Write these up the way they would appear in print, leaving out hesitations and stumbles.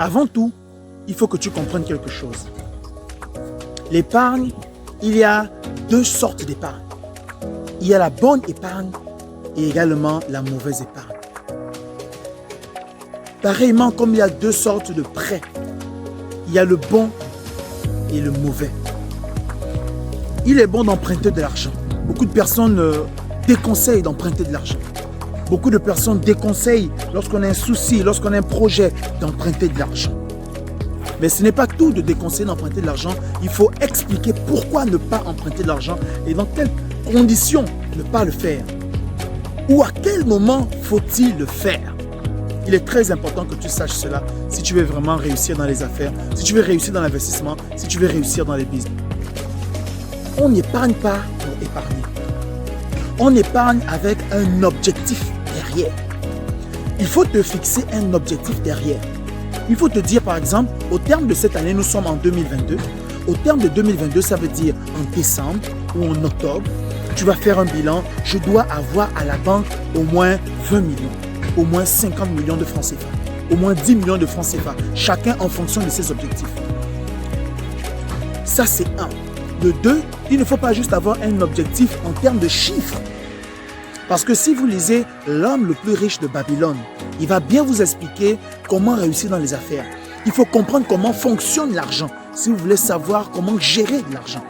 Avant tout, il faut que tu comprennes quelque chose. L'épargne, il y a deux sortes d'épargne. Il y a la bonne épargne et également la mauvaise épargne. Pareillement comme il y a deux sortes de prêts, il y a le bon et le mauvais. Il est bon d'emprunter de l'argent. Beaucoup de personnes déconseillent d'emprunter de l'argent. Beaucoup de personnes déconseillent lorsqu'on a un souci, lorsqu'on a un projet, d'emprunter de l'argent. Mais ce n'est pas tout de déconseiller d'emprunter de l'argent. Il faut expliquer pourquoi ne pas emprunter de l'argent et dans quelles conditions ne pas le faire. Ou à quel moment faut-il le faire? Il est très important que tu saches cela si tu veux vraiment réussir dans les affaires, si tu veux réussir dans l'investissement, si tu veux réussir dans les business. On n'épargne pas pour épargner. On épargne avec un objectif derrière. Il faut te fixer un objectif derrière. Il faut te dire par exemple, au terme de cette année, nous sommes en 2022. Au terme de 2022, ça veut dire en décembre ou en octobre, tu vas faire un bilan. Je dois avoir à la banque au moins 20 millions, au moins 50 millions de francs CFA, au moins 10 millions de francs CFA, chacun en fonction de ses objectifs. Ça, c'est un. De deux, il ne faut pas juste avoir un objectif en termes de chiffres. Parce que si vous lisez L'homme le plus riche de Babylone, il va bien vous expliquer comment réussir dans les affaires. Il faut comprendre comment fonctionne l'argent si vous voulez savoir comment gérer de l'argent.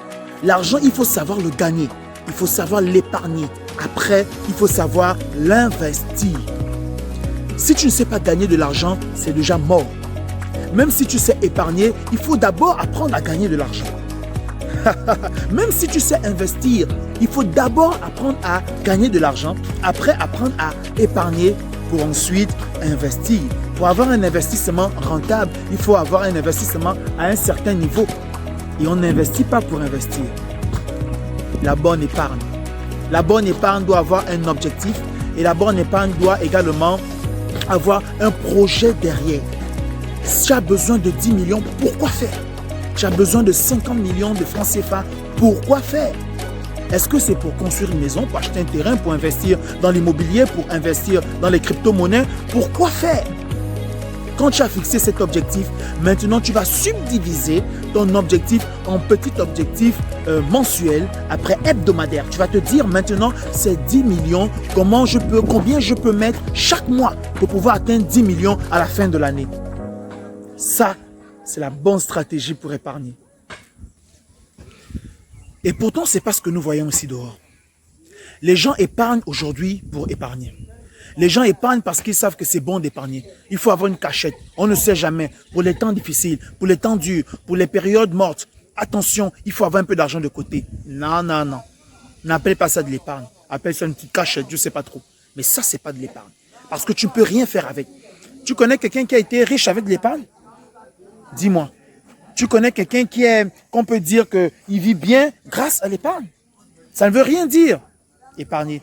L'argent, il faut savoir le gagner. Il faut savoir l'épargner. Après, il faut savoir l'investir. Si tu ne sais pas gagner de l'argent, c'est déjà mort. Même si tu sais épargner, il faut d'abord apprendre à gagner de l'argent. Même si tu sais investir, il faut d'abord apprendre à gagner de l'argent, après apprendre à épargner pour ensuite investir. Pour avoir un investissement rentable, il faut avoir un investissement à un certain niveau. Et on n'investit pas pour investir. La bonne épargne. La bonne épargne doit avoir un objectif et la bonne épargne doit également avoir un projet derrière. Si tu as besoin de 10 millions, pourquoi faire? Tu as besoin de 50 millions de francs CFA, pourquoi faire? Est-ce que c'est pour construire une maison, pour acheter un terrain, pour investir dans l'immobilier, pour investir dans les crypto-monnaies? Pourquoi faire? Quand tu as fixé cet objectif, maintenant tu vas subdiviser ton objectif en petits objectifs mensuels, après hebdomadaires. Tu vas te dire maintenant, c'est 10 millions, combien je peux mettre chaque mois pour pouvoir atteindre 10 millions à la fin de l'année. Ça, c'est la bonne stratégie pour épargner. Et pourtant, ce n'est pas ce que nous voyons ici dehors. Les gens épargnent aujourd'hui pour épargner. Les gens épargnent parce qu'ils savent que c'est bon d'épargner. Il faut avoir une cachette. On ne sait jamais. Pour les temps difficiles, pour les temps durs, pour les périodes mortes. Attention, il faut avoir un peu d'argent de côté. Non, non, non. N'appelle pas ça de l'épargne. Appelle ça une petite cachette, je ne sais pas trop. Mais ça, ce n'est pas de l'épargne. Parce que tu ne peux rien faire avec. Tu connais quelqu'un qui a été riche avec de l'épargne? Dis-moi. Tu connais quelqu'un qu'on peut dire qu'il vit bien grâce à l'épargne? Ça ne veut rien dire. Épargner.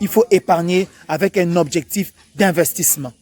Il faut épargner avec un objectif d'investissement.